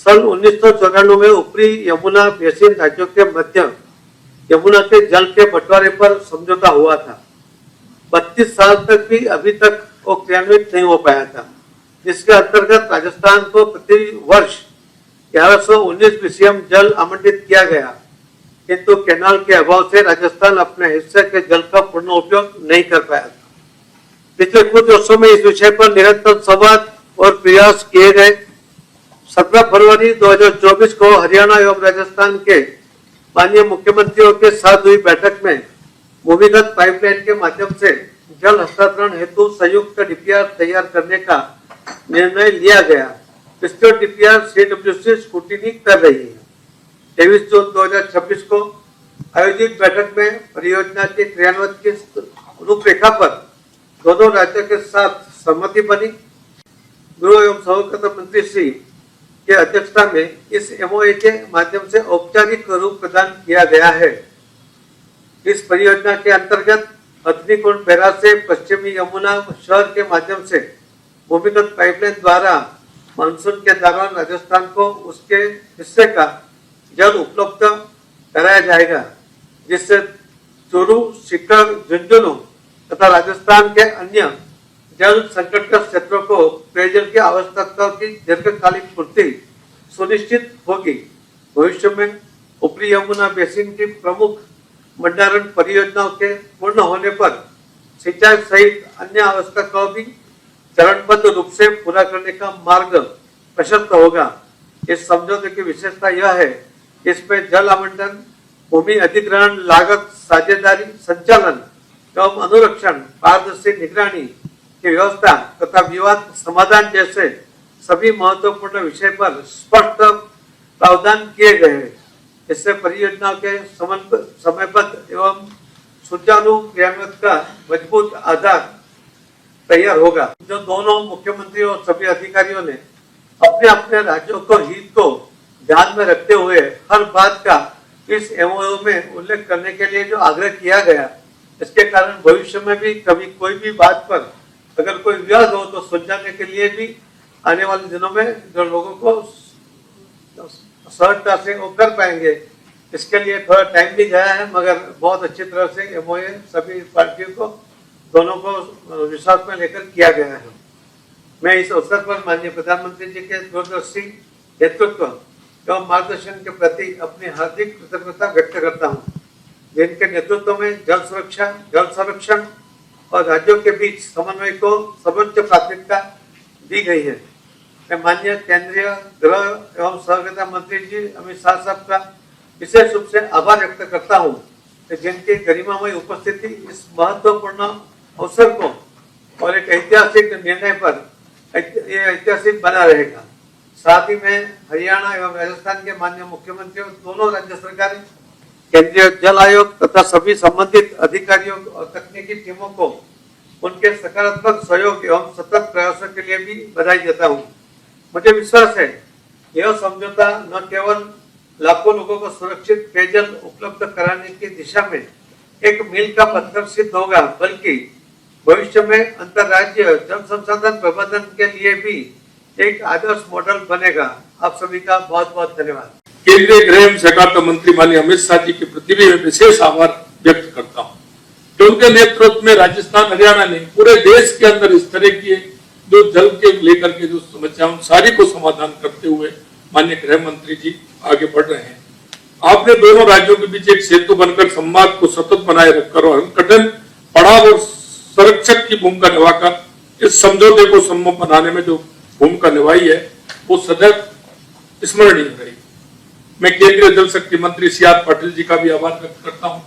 सन 1994 में ऊपरी यमुना बेसिन राज्यों के मध्य यमुना के जल के बंटवारे पर समझौता हुआ था। 32 साल तक भी अभी तक वो क्रियान्वित नहीं हो पाया था, जिसके अंतर्गत राजस्थान को प्रति वर्ष 1119 बीसीएम जल आवंटित किया गया, किंतु कैनाल के अभाव से राजस्थान अपने हिस्से के जल का पूर्ण उपयोग नहीं कर पाया था। पिछले कुछ वर्षों में इस विषय पर निरंतर संवाद और प्रयास किए गए। 17 फरवरी 2024 को हरियाणा एवं राजस्थान के माननीय मुख्यमंत्रियों के साथ हुई बैठक में भूमिगत पाइपलाइन के माध्यम से जल हस्तांतरण हेतु संयुक्त डीपीआर तैयार करने का निर्णय लिया गया। विस्तृत डीपीआर सीडब्ल्यूसी स्क्रूटिनी कर रही है। 23 जून 2026 को आयोजित बैठक में परियोजना के क्रियान्वयन की रूपरेखा पर दोनों राज्यों के साथ सहमति बनी। गृह एवं सहकारिता मंत्री श्री के अध्यक्षता में इस एमओए के माध्यम से औपचारिक रूप प्रदान किया गया है। इस परियोजना के अंतर्गत हथनीकुंड बैराज से पश्चिमी यमुना शहर के माध्यम से भूमिगत पाइपलाइन द्वारा मानसून के दौरान राजस्थान को उसके हिस्से का जल उपलब्ध कराया जाएगा, जिससे चूरू, सीकर, झुंझुनू तथा राजस्थान के अन्य जल संकटग्रस्त क्षेत्रों को पेयजल की आवश्यकता की दीर्घकालिक पूर्ति सुनिश्चित होगी। भविष्य में ऊपरी यमुना बेसिन की प्रमुख भंडारण परियोजनाओं के पूर्ण होने पर सिंचाई सहित अन्य आवश्यकताओं भी चरणबद्ध रूप से पूरा करने का मार्ग प्रशस्त होगा। इस समझौते की विशेषता यह है कि इसमें जल आवंटन, भूमि अधिग्रहण, लागत साझेदारी, संचालन एवं अनुरक्षण, पारदर्शी निगरानी की व्यवस्था तथा विवाद समाधान जैसे सभी महत्वपूर्ण विषय पर स्पष्ट प्रावधान किए गए हैं। इससे परियोजनाओं के समयबद्ध एवं सुचारू क्रियान्वयन का मजबूत आधार तैयार होगा। जो दोनों मुख्यमंत्री और सभी अधिकारियों ने अपने अपने राज्यों को हित को ध्यान में रखते हुए हर बात का इस एमओयू में उल्लेख करने के लिए जो आग्रह किया गया, इसके कारण भविष्य में भी कभी कोई भी बात पर अगर कोई विवाद हो तो सुलझाने के लिए भी आने वाले दिनों में जो लोगों को सहजता से वो कर पाएंगे। इसके लिए थोड़ा टाइम भी गया है, मगर बहुत अच्छी तरह से एमओए सभी पार्टियों को दोनों को विश्वास में लेकर किया गया है। मैं इस अवसर पर माननीय प्रधानमंत्री जी के दूरदर्शी नेतृत्व एवं मार्गदर्शन के प्रति अपनी हार्दिक कृतज्ञता व्यक्त करता हूँ, जिनके नेतृत्व में जल सुरक्षा, जल संरक्षण और राज्यों के बीच समन्वय को सर्वोच्च प्राथमिकता दी गई है। मैं माननीय केंद्रीय गृह एवं सहकारिता मंत्री जी अमित शाह साहब का विशेष रूप से आभार व्यक्त करता हूँ कि जिनकी गरिमामय उपस्थिति इस महत्वपूर्ण अवसर को और एक ऐतिहासिक निर्णय पर ये ऐतिहासिक बना रहेगा। साथ ही मैं हरियाणा एवं राजस्थान के माननीय मुख्यमंत्रियों, दोनों राज्य सरकारें, केंद्रीय जल आयोग तथा सभी संबंधित अधिकारियों और तकनीकी टीमों को उनके सकारात्मक सहयोग एवं सतत प्रयासों के लिए भी बधाई देता हूँ। मुझे विश्वास है यह समझौता न केवल लाखों लोगों को सुरक्षित पेयजल उपलब्ध कराने की दिशा में एक मील का पत्थर सिद्ध होगा, बल्कि भविष्य में अंतर्राज्यीय जल संसाधन प्रबंधन के लिए भी एक आदर्श मॉडल बनेगा। आप सभी का बहुत बहुत धन्यवाद। केंद्रीय गृह एवं सहकारिता मंत्री माननीय अमित शाह जी के प्रति भी मैं विशेष आभार व्यक्त करता हूँ कि उनके नेतृत्व में राजस्थान, हरियाणा ने पूरे देश के अंदर इस तरह की जो जल के लेकर के जो समस्याओं सारी को समाधान करते हुए माननीय गृह मंत्री जी आगे बढ़ रहे हैं। आपने दोनों राज्यों के बीच एक सेतु बनकर संवाद को सतत बनाए रखकर और कठिन पड़ाव और संरक्षक की भूमिका निभाकर इस समझौते को संभव बनाने में जो भूमिका निभाई है वो सदैव स्मरणीय रही। मैं केंद्रीय जल शक्ति मंत्री सी.आर. पाटिल जी का भी आभार व्यक्त करता हूं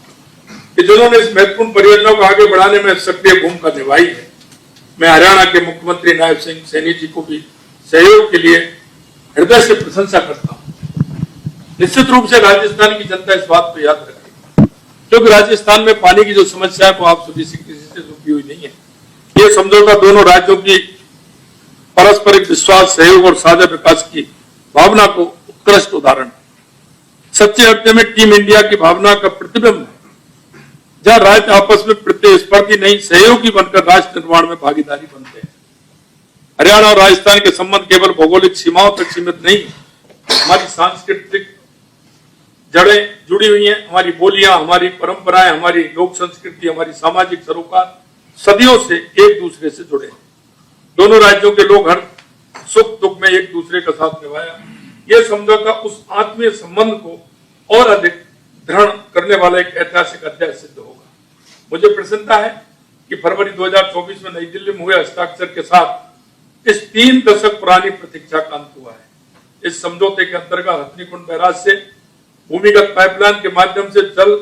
कि जिन्होंने इस महत्वपूर्ण परियोजनाओं को आगे बढ़ाने में सक्रिय भूमिका निभाई है। मैं हरियाणा के मुख्यमंत्री नायब सिंह सैनी जी को भी सहयोग के लिए हृदय से प्रशंसा करता हूं। निश्चित रूप से राजस्थान की जनता इस बात को याद रखेगी, क्योंकि राजस्थान में पानी की जो समस्या है वो आप सभी से किसी से रुकी हुई नहीं है। ये समझौता दोनों राज्यों की पारस्परिक विश्वास, सहयोग और साझा विकास की भावना को उत्कृष्ट उदाहरण है। सच्चे अर्थ में टीम इंडिया की भावना का प्रतिबिंब है, जहां राज्य आपस में प्रतिस्पर्धी नहीं सहयोगी बनकर राष्ट्र निर्माण में भागीदारी बनते हैं। हरियाणा और राजस्थान के संबंध केवल भौगोलिक सीमाओं तक सीमित नहीं, हमारी सांस्कृतिक जड़ें जुड़ी हुई हैं, हमारी बोलियां, हमारी परंपराएं, हमारी लोक संस्कृति, हमारी सामाजिक सरोकार सदियों से एक दूसरे से जुड़े हैं। दोनों राज्यों के लोग हर सुख दुख में एक दूसरे का साथ निभाया। यह समझौता उस आत्मीय संबंध को और अधिक दृढ़ करने वाला एक ऐतिहासिक अध्याय सिद्ध होगा। मुझे प्रसन्नता है कि फरवरी 2024 में नई दिल्ली में हुए हस्ताक्षर के साथ इस 3 दशक पुरानी प्रतीक्षा का अंत हुआ है। इस समझौते के अंतर्गत हथनीकुंड बैराज से भूमिगत पाइपलाइन के माध्यम से जल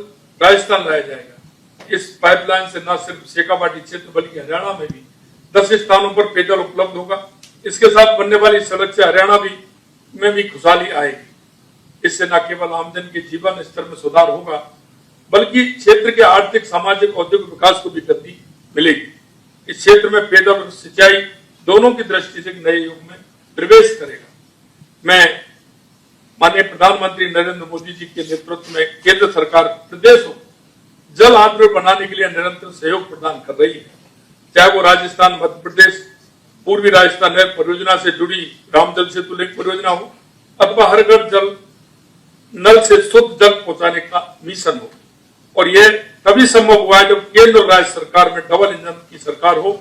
राजस्थान लाया जाएगा। इस पाइपलाइन से न सिर्फ शेखावाटी क्षेत्र बल्कि हरियाणा में भी 10 स्थानों पर पेयजल उपलब्ध होगा। इसके साथ बनने वाली सड़क से हरियाणा में भी खुशहाली आएगी। इससे न केवल आमजन के जीवन स्तर में सुधार होगा बल्कि क्षेत्र के आर्थिक, सामाजिक, औद्योगिक विकास को भी गति मिलेगी। इस क्षेत्र में पेयजल और सिंचाई दोनों की दृष्टि से नए युग में प्रवेश करेगा। मैं माननीय प्रधानमंत्री नरेंद्र मोदी जी के नेतृत्व में केंद्र सरकार प्रदेशों को जल आत्मनिर्भर बनाने के लिए निरंतर सहयोग प्रदान कर रही है। चाहे वो राजस्थान, मध्य प्रदेश, पूर्वी राजस्थान नहर परियोजना से जुड़ी रामजल सेतु लिंक परियोजना हो अथवा हर घर जल नल से शुद्ध जल पहुंचाने का मिशन हो। और यह तभी संभव हुआ है जब केंद्र और राज्य सरकार में डबल इंजन की सरकार हो।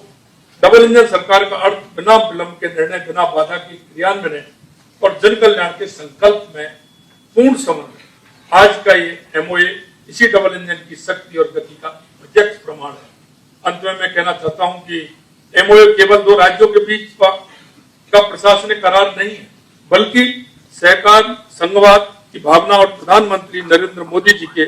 डबल इंजन सरकार का अर्थ बिना विलंब के निर्णय, बिना बाधा के क्रियान्वयन और जन कल्याण के संकल्प में पूर्ण समन्वय। आज का ये एमओए इसी डबल इंजन की शक्ति और गति का प्रत्यक्ष प्रमाण है। अंत में मैं कहना चाहता हूं कि एमओए केवल 2 राज्यों के बीच का प्रशासनिक करार नहीं है बल्कि सहकार, संघवाद की भावना और प्रधानमंत्री नरेंद्र मोदी जी के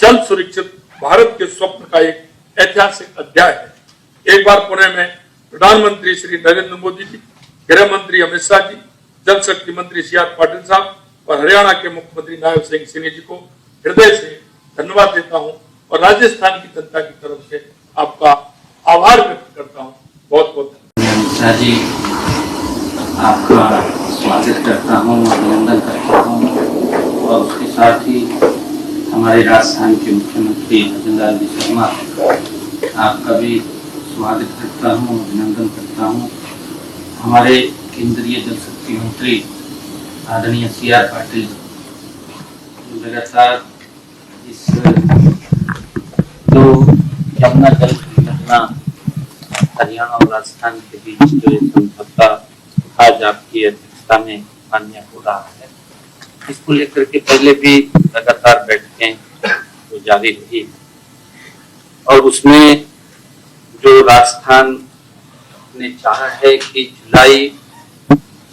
जल सुरक्षित भारत के स्वप्न का एक ऐतिहासिक अध्याय है। एक बार पुणे में प्रधानमंत्री श्री नरेंद्र मोदी जी, गृह मंत्री अमित शाह जी, जल शक्ति मंत्री CR पाटिल साहब और हरियाणा के मुख्यमंत्री नायब सिंह सैनी जी को हृदय से धन्यवाद देता हूं और राजस्थान की जनता की तरफ से आपका आभार व्यक्त करता हूं। बहुत बहुत शाह जी, आपका स्वागत करता हूं, अभिनंदन करता हूं और उसके साथ ही हमारे राजस्थान के मुख्यमंत्री भजनलाल जी शर्मा, आपका भी स्वागत करता हूं, अभिनंदन करता हूं। हमारे केंद्रीय जल शक्ति मंत्री आदरणीय CR पाटिल लगातार इस जो यमुना जल परियोजना हरियाणा और राजस्थान के बीच जो ये समझौता आज आपकी अध्यक्षता में मान्य हो रहा है, इसको लेकर के पहले भी लगातार बैठकें जो जारी रही और उसमें जो राजस्थान ने चाहा है कि जुलाई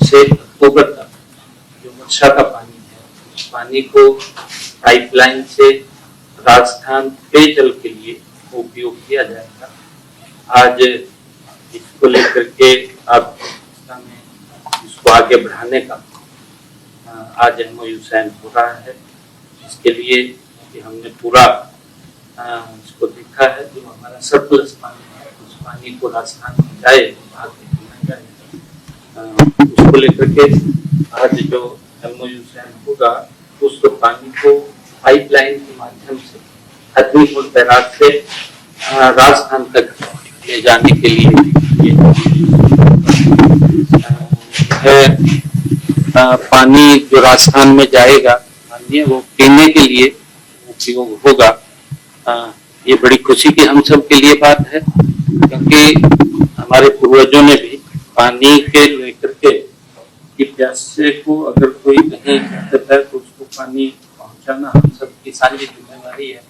से अक्टूबर तक जो वर्षा का पानी है, उस पानी को पाइपलाइन से राजस्थान पेयजल के लिए उपयोग किया जाएगा। आज इसको लेकर के अब इसको आगे बढ़ाने का आज MOU साइन हो रहा है। इसके लिए कि हमने पूरा इसको देखा है, जो हमारा सरप्लस पानी है उस पानी को राजस्थान में जाए, भाग में जाए, उसको लेकर के आज जो MOU साइन होगा उस पानी को पाइपलाइन के माध्यम से हथनीकुंड बैराज से राजस्थान तक ले जाने के लिए पानी जो राजस्थान में जाएगा वो पीने के लिए उपयोग होगा। ये बड़ी खुशी की हम सब के लिए बात है, क्योंकि हमारे पूर्वजों ने भी पानी के लेकर के कि प्यासे को अगर कोई कहीं कहता है तो उसको पानी पहुंचाना हम सबकी साझी जिम्मेदारी है।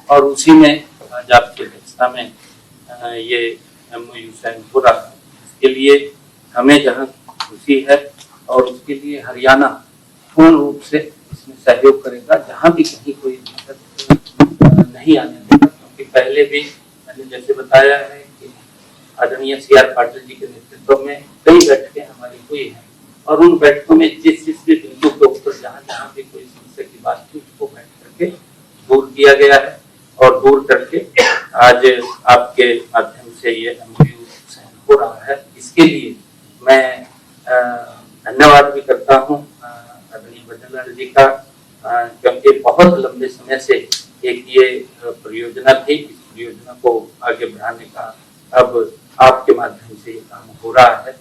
और उसी में आज आपकी अध्यक्षता में ये MOU साइन हो रहा है। इसके लिए हमें जहाँ खुशी है और उसके लिए हरियाणा पूर्ण रूप से इसमें सहयोग करेगा, जहाँ भी कहीं कोई दिक्कत नहीं आने देगा। क्योंकि पहले भी मैंने जैसे बताया है कि आदरणीय CR पाटिल जी के नेतृत्व में कई बैठकें हमारी हुई है और उन बैठकों में जिस भी बिंदु के ऊपर जहाँ भी कोई समस्या की बात थी उसको बैठ करके दूर किया गया है और दूर करके आज आपके माध्यम से ये MOU साइन हो रहा है। इसके लिए मैं धन्यवाद भी करता हूँ आदरणीय भजनलाल जी का, क्योंकि बहुत लंबे समय से एक ये परियोजना थी। इस परियोजना को आगे बढ़ाने का अब आपके माध्यम से ये काम हो रहा है।